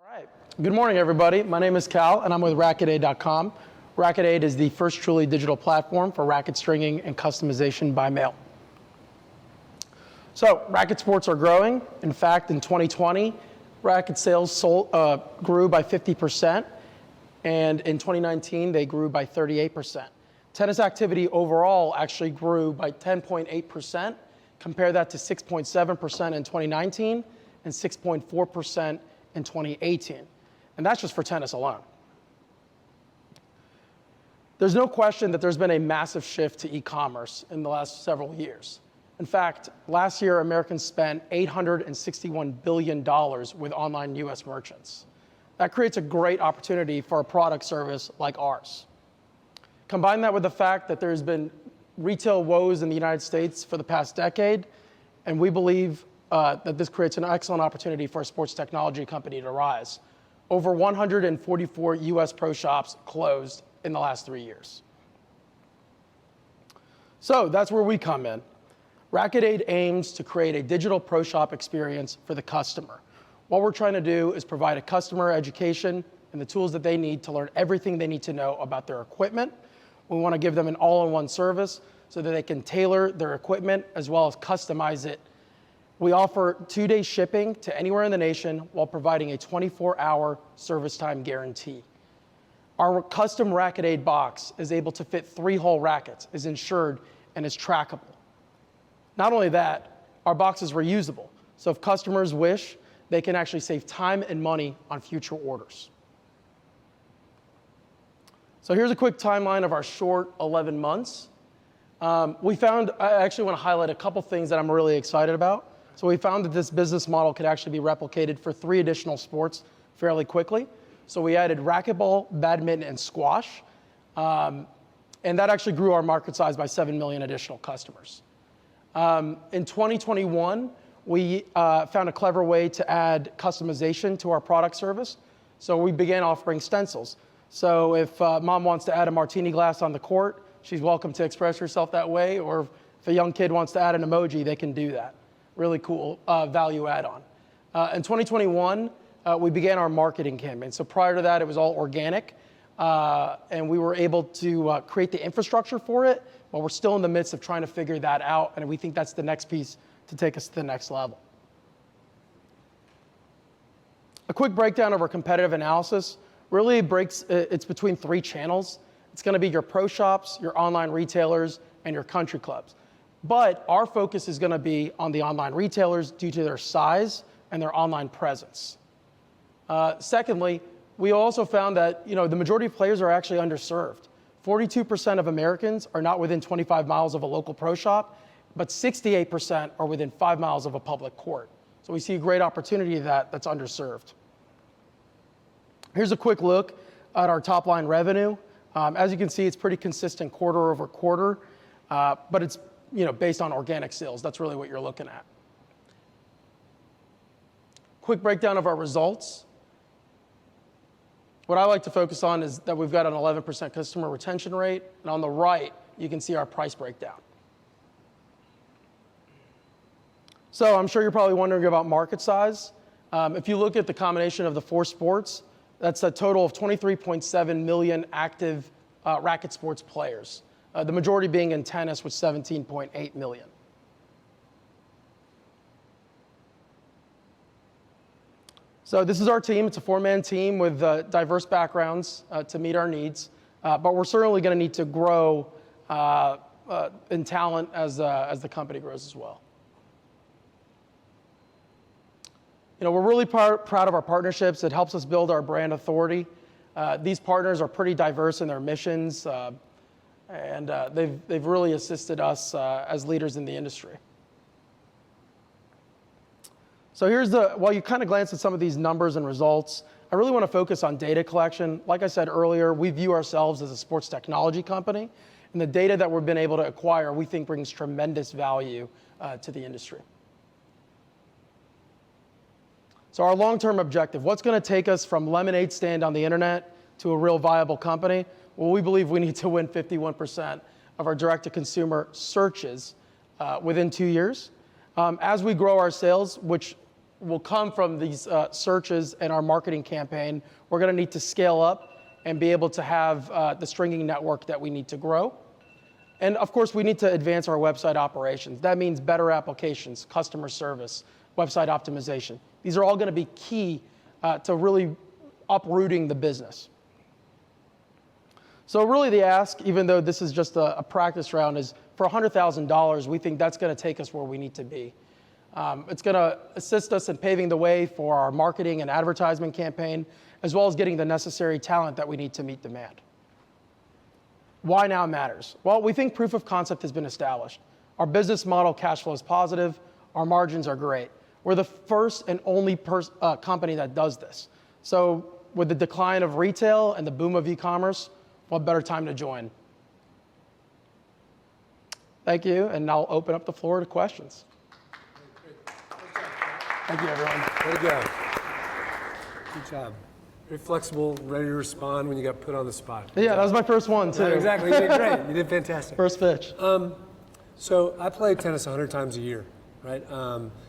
All right. Good morning, everybody. My name is Cal, and I'm with RacketAid.com. Racket Aid is the first truly digital platform for racket stringing and customization by mail. So, racket sports are growing. In fact, in 2020, racket sales grew by 50%, and in 2019, they grew by 38%. Tennis activity overall actually grew by 10.8%. Compare that to 6.7% in 2019 and 6.4% in 2018. And that's just for tennis alone. There's no question that there's been a massive shift to e-commerce in the last several years. In fact, last year, Americans spent $861 billion with online US merchants. That creates a great opportunity for a product service like ours. Combine that with the fact that there's been retail woes in the United States for the past decade, and we believe that this creates an excellent opportunity for a sports technology company to rise. Over 144 US pro shops closed in the last 3 years. So that's where we come in. Racket Aid aims to create a digital pro shop experience for the customer. What we're trying to do is provide a customer education and the tools that they need to learn everything they need to know about their equipment. We want to give them an all-in-one service so that they can tailor their equipment as well as customize it. We offer 2-day shipping to anywhere in the nation while providing a 24-hour service time guarantee. Our custom Racket Aid box is able to fit 3-hole rackets, is insured, and is trackable. Not only that, our box is reusable. So if customers wish, they can actually save time and money on future orders. So here's a quick timeline of our short 11 months. I actually want to highlight a couple things that I'm really excited about. So we found that this business model could actually be replicated for 3 additional sports fairly quickly. So we added racquetball, badminton, and squash. And that actually grew our market size by 7 million additional customers. In 2021, we found a clever way to add customization to our product service. So we began offering stencils. So if mom wants to add a martini glass on the court, she's welcome to express herself that way. Or if a young kid wants to add an emoji, they can do that. Really cool value add-on. In 2021, we began our marketing campaign. So prior to that, it was all organic. And we were able to create the infrastructure for it, but we're still in the midst of trying to figure that out. And we think that's the next piece to take us to the next level. A quick breakdown of our competitive analysis. Really it's between 3 channels. It's going to be your pro shops, your online retailers, and your country clubs. But our focus is going to be on the online retailers due to their size and their online presence. Secondly, we also found that the majority of players are actually underserved. 42% of Americans are not within 25 miles of a local pro shop, but 68% are within 5 miles of a public court. So we see a great opportunity that's underserved. Here's a quick look at our top line revenue. As you can see, it's pretty consistent quarter over quarter, but it's based on organic sales. That's really what you're looking at. Quick breakdown of our results. What I like to focus on is that we've got an 11% customer retention rate, and on the right, you can see our price breakdown. So I'm sure you're probably wondering about market size. If you look at the combination of the 4 sports, that's a total of 23.7 million active racket sports players. The majority being in tennis with 17.8 million. So this is our team. It's a 4-man team with diverse backgrounds to meet our needs. But we're certainly going to need to grow in talent as the company grows as well. We're really proud of our partnerships. It helps us build our brand authority. These partners are pretty diverse in their missions. And they've really assisted us as leaders in the industry. So while you kind of glance at some of these numbers and results, I really want to focus on data collection. Like I said earlier, we view ourselves as a sports technology company, and the data that we've been able to acquire, we think brings tremendous value to the industry. So our long-term objective, what's going to take us from lemonade stand on the internet to a real viable company? Well, we believe we need to win 51% of our direct-to-consumer searches within 2 years. As we grow our sales, which will come from these searches and our marketing campaign. We're going to need to scale up and be able to have the stringing network that we need to grow. And of course, we need to advance our website operations. That means better applications, customer service, website optimization. These are all going to be key to really uprooting the business. So really the ask, even though this is just a practice round, is for $100,000, we think that's going to take us where we need to be. It's going to assist us in paving the way for our marketing and advertisement campaign, as well as getting the necessary talent that we need to meet demand. Why now matters? Well, we think proof of concept has been established. Our business model cash flow is positive. Our margins are great. We're the first and only company that does this. So with the decline of retail and the boom of e-commerce, what better time to join? Thank you, and I'll open up the floor to questions. Thank you, everyone. Way to go. Good job. Very flexible, ready to respond when you got put on the spot. Yeah, that was my first one, too. Yeah, exactly. You did great. You did fantastic. First pitch. So I play tennis 100 times a year, right?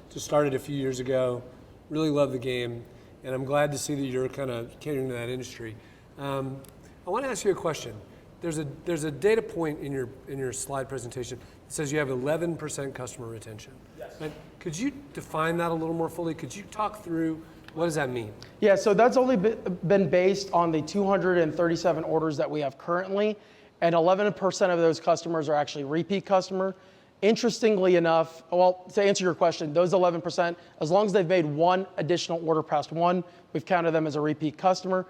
Just started a few years ago. Really love the game, and I'm glad to see that you're kind of catering to that industry. I want to ask you a question. There's a data point in your slide presentation that says you have 11% customer retention. Yes. Right? Could you define that a little more fully? Could you talk through what does that mean? Yeah, so that's only been based on the 237 orders that we have currently, and 11% of those customers are actually repeat customer. Interestingly enough, well, to answer your question, those 11%, as long as they've made one additional order past one, we've counted them as a repeat customer.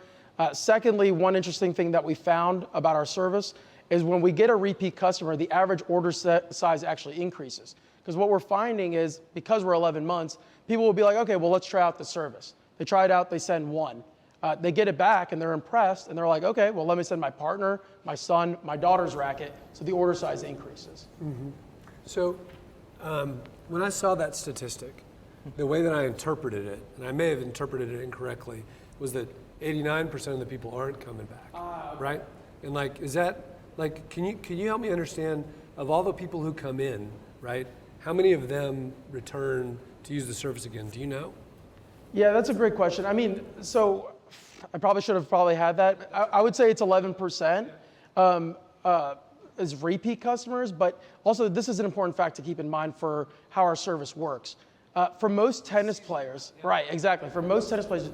Secondly, one interesting thing that we found about our service is when we get a repeat customer, the average order size actually increases. Because what we're finding is, because we're 11 months, people will be like, okay, well, let's try out the service. They try it out, they send one. They get it back and they're impressed and they're like, okay, well, let me send my partner, my son, my daughter's racket, so the order size increases. Mm-hmm. So when I saw that statistic, the way that I interpreted it, and I may have interpreted it incorrectly, was that 89% of the people aren't coming back, right? And like, is that, like, can you help me understand, of all the people who come in, right, how many of them return to use the service again? Do you know? Yeah, that's a great question. I mean, so I probably should have had that. I would say it's 11% as repeat customers, but also this is an important fact to keep in mind for how our service works. For most tennis players, right, exactly. For most tennis players,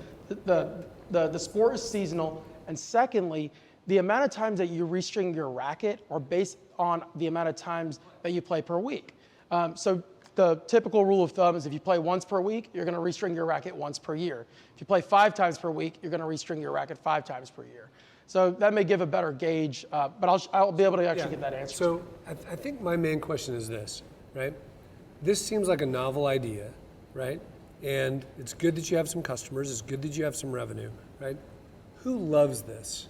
the sport is seasonal, and secondly, the amount of times that you restring your racket are based on the amount of times that you play per week. So the typical rule of thumb is if you play once per week, you're going to restring your racket once per year. If you play 5 times per week, you're going to restring your racket 5 times per year. So that may give a better gauge, but I'll be able to actually get that answer. So I think my main question is this, right? This seems like a novel idea, right? And it's good that you have some customers. It's good that you have some revenue, right? Who loves this?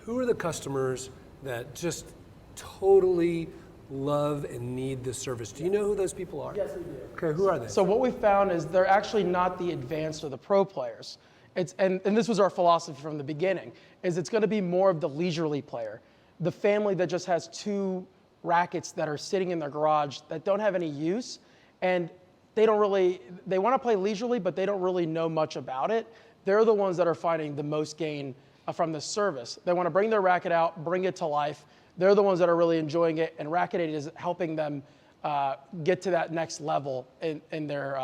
Who are the customers that just totally love and need this service? Do you know who those people are? Yes, we do. Okay, who are they? So what we found is they're actually not the advanced or the pro players. And this was our philosophy from the beginning, is it's going to be more of the leisurely player, the family that just has 2 rackets that are sitting in their garage that don't have any use, and they want to play leisurely, but they don't really know much about it. They're the ones that are finding the most gain from this service. They want to bring their racket out, bring it to life. They're the ones that are really enjoying it, and Racket Aid is helping them get to that next level in their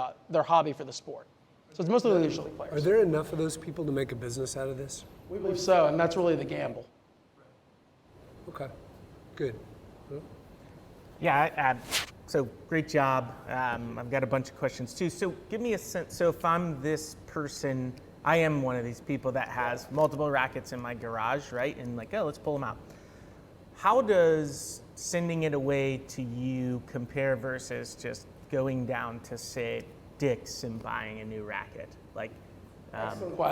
hobby for the sport. So it's mostly leisurely players. Are there enough of those people to make a business out of this? We believe so, and that's really the gamble. Okay, good. Yeah, so great job. I've got a bunch of questions too. So give me a sense, so if I'm this person, I am one of these people that has multiple rackets in my garage, right? And like, oh, let's pull them out. How does sending it away to you compare versus just going down to, say, Dick's and buying a new racket? Like,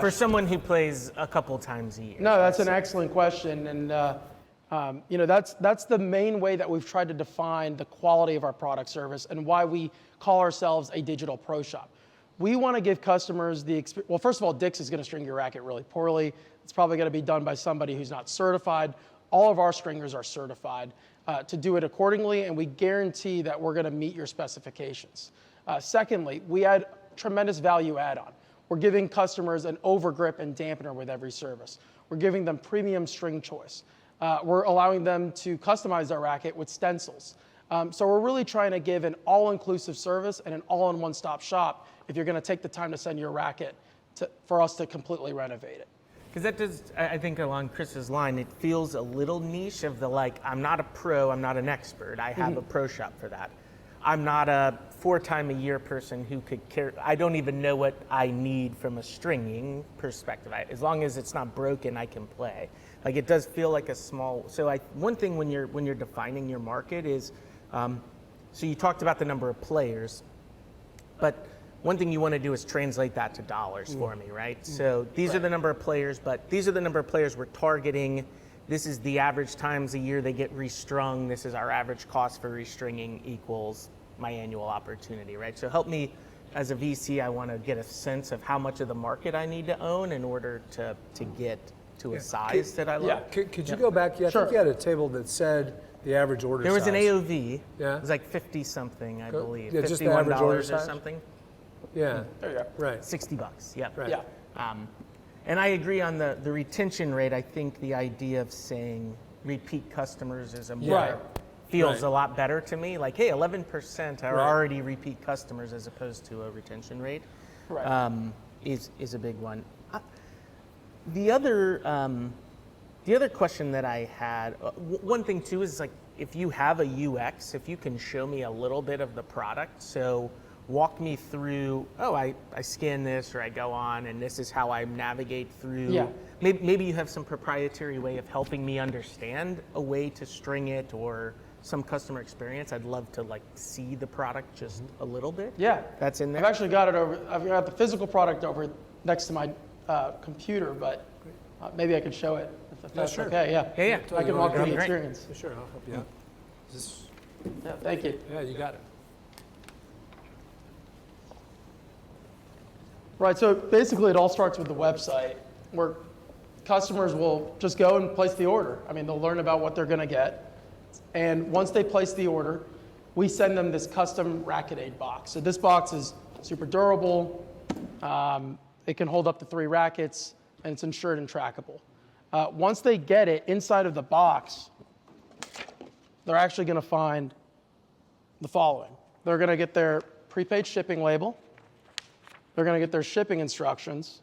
for someone who plays a couple times a year. No, that's an excellent question, and that's the main way that we've tried to define the quality of our product service and why we call ourselves a digital pro shop. We want to give customers the experience. Well, first of all, Dick's is going to string your racket really poorly. It's probably going to be done by somebody who's not certified. All of our stringers are certified to do it accordingly, and we guarantee that we're going to meet your specifications. Secondly, we add tremendous value add-on. We're giving customers an overgrip and dampener with every service. We're giving them premium string choice. We're allowing them to customize their racket with stencils. So we're really trying to give an all-inclusive service and an all-in one-stop shop if you're going to take the time to send your racket for us to completely renovate it. Because that does, I think along Chris's line, it feels a little niche of the like, I'm not a pro, I'm not an expert. I have a pro shop for that. I'm not a 4-time-a-year person who could care. I don't even know what I need from a stringing perspective. As long as it's not broken, I can play. Like it does feel like a small. So one thing when you're defining your market is, so you talked about the number of players, but one thing you want to do is translate that to dollars for me, right? So these are the number of players, but these are the number of players we're targeting. This is the average times a year they get restrung. This is our average cost for restringing equals my annual opportunity, right? So help me, as a VC, I want to get a sense of how much of the market I need to own in order to get to a size that I love. Could you go back? Yeah, I think you had a table that said the average order There was size. an AOV. Yeah. It was like 50 something, I believe. Yeah, just the average order $51 or size? something. Yeah, There you go. right. $60. Yep. Right. Yeah. And I agree on the retention rate. I think the idea of saying repeat customers is feels Right. a lot better to me. Like, hey, 11% are Right. already repeat customers as opposed to a retention rate. Right. Is a big one. The other question that I had, one thing too is like, if you have a UX, if you can show me a little bit of the product, so walk me through, I scan this or I go on and this is how I navigate through. Yeah. Maybe you have some proprietary way of helping me understand a way to string it or some customer experience. I'd love to like see the product just a little bit. Yeah. That's in there. I've actually got it over, I've got the physical product over next to my computer, but maybe I could show it if that's sure. okay. Yeah. Yeah. I can walk through the Great. experience. Sure, I'll help you out. Is Yeah, thank you. yeah, you got it. Right, so basically it all starts with the website where customers will just go and place the order. I mean, they'll learn about what they're gonna get. And once they place the order, we send them this custom Racket Aid box. So this box is super durable. It can hold up to 3 rackets and it's insured and trackable. Once they get it inside of the box, they're actually gonna find the following. They're gonna get their prepaid shipping label. They're going to get their shipping instructions.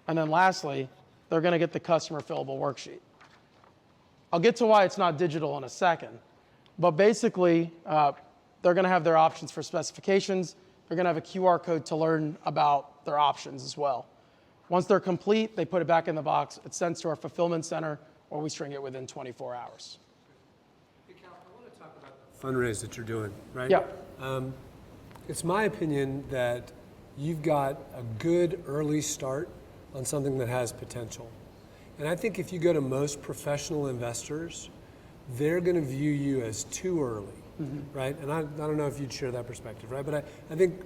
And then lastly, they're going to get the customer fillable worksheet. I'll get to why it's not digital in a second. But basically, they're going to have their options for specifications. They're going to have a QR code to learn about their options as well. Once they're complete, they put it back in the box. It's sent to our fulfillment center, or we string it within 24 hours. Hey, Cal, I want to talk about the fundraise that you're doing, right? Yeah. It's my opinion that you've got a good early start on something that has potential. And I think if you go to most professional investors, they're going to view you as too early, right? And I don't know if you'd share that perspective, right? But I think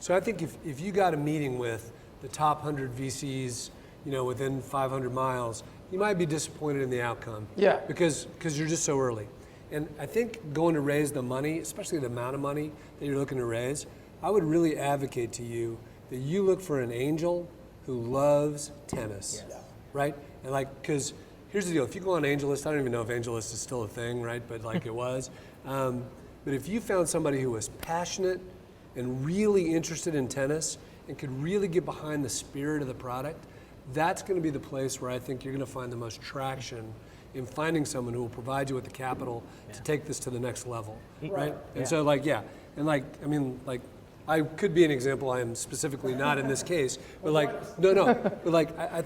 I think if you got a meeting with the top 100 VCs, within 500 miles, you might be disappointed in the outcome. Yeah. Because you're just so early. And I think going to raise the money, especially the amount of money that you're looking to raise, I would really advocate to you that you look for an angel who loves tennis, right? And because here's the deal: if you go on AngelList, I don't even know if AngelList is still a thing, right? But it was. But if you found somebody who was passionate and really interested in tennis and could really get behind the spirit of the product, that's going to be the place where I think you're going to find the most traction in finding someone who will provide you with the capital to take this to the next level, right? And so I could be an example. I am specifically not in this case, but I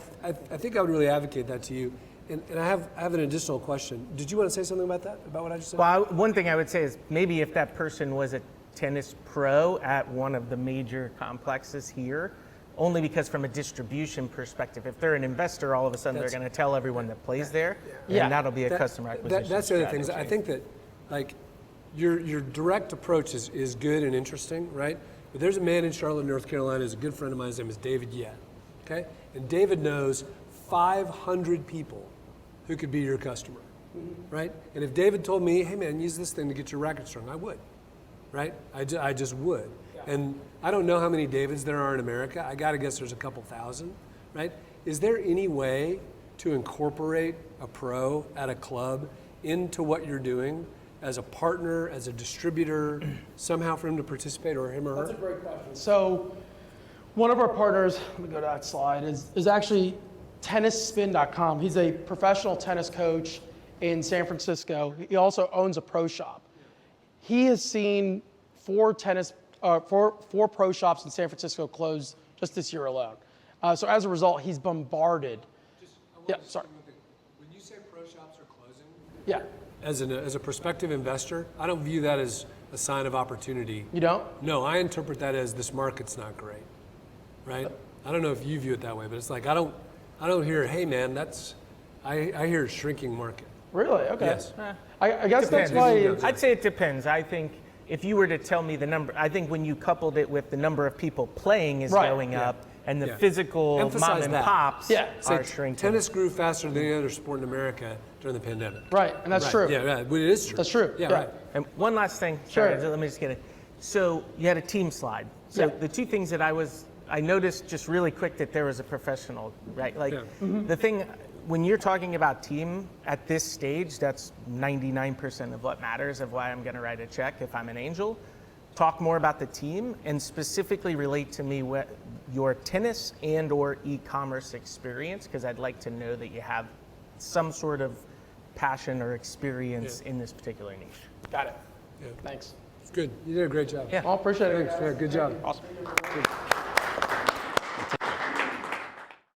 think I would really advocate that to you. And I have an additional question. Did you want to say something about that, about what I just said? Well, one thing I would say is maybe if that person was a tennis pro at one of the major complexes here, only because from a distribution perspective, if they're an investor, all of a sudden they're going to tell everyone that plays there, and that'll be a customer acquisition That's the other thing. strategy. I think that your direct approach is good and interesting, right? But there's a man in Charlotte, North Carolina, who's a good friend of mine. His name is David Yett, okay? And David knows 500 people who could be your customer, right? And if David told me, hey man, use this thing to get your racket strung, I would, right? I just would. And I don't know how many Davids there are in America. I got to guess there's a couple thousand, right? Is there any way to incorporate a pro at a club into what you're doing as a partner, as a distributor, somehow for him to participate, or him or her? That's a great question. So one of our partners, let me go to that slide, is actually tennisspin.com. He's a professional tennis coach in San Francisco. He also owns a pro shop. He has seen four pro shops in San Francisco close just this year alone. So as a result, he's bombarded. When you say pro shops are closing, yeah. As a prospective investor, I don't view that as a sign of opportunity. You don't? No, I interpret that as this market's not great, right? I don't know if you view it that way, but it's like I don't hear, hey man, I hear a shrinking market. Really? Okay. Yes. I guess Depends. that's why. I'd say it depends. I think if you were to tell me the number, I think when you coupled it with the number of people playing is Right. going Yeah. up, and the Yeah. physical Emphasize mom and that. pops Yeah. are shrinking. Tennis grew faster than any other sport in America during the pandemic. Right, and that's Right. true. Yeah, right. But it is true. That's true. Yeah, Yeah. right. And one last thing, Sure. sorry, let me just get it. So you had a team slide. So Yeah. the two things that I noticed just really quick that there was a professional, right? Like Yeah. the thing, when you're talking about team at this stage, that's 99% of what matters of why I'm gonna write a check if I'm an angel. Talk more about the team and specifically relate to me what your tennis and or e-commerce experience, because I'd like to know that you have some sort of passion or experience in this particular niche. Got it. Yeah. Thanks. It's good. You did a great job. Yeah. Well, appreciate it. Thanks. Yeah, good job. Awesome. Good.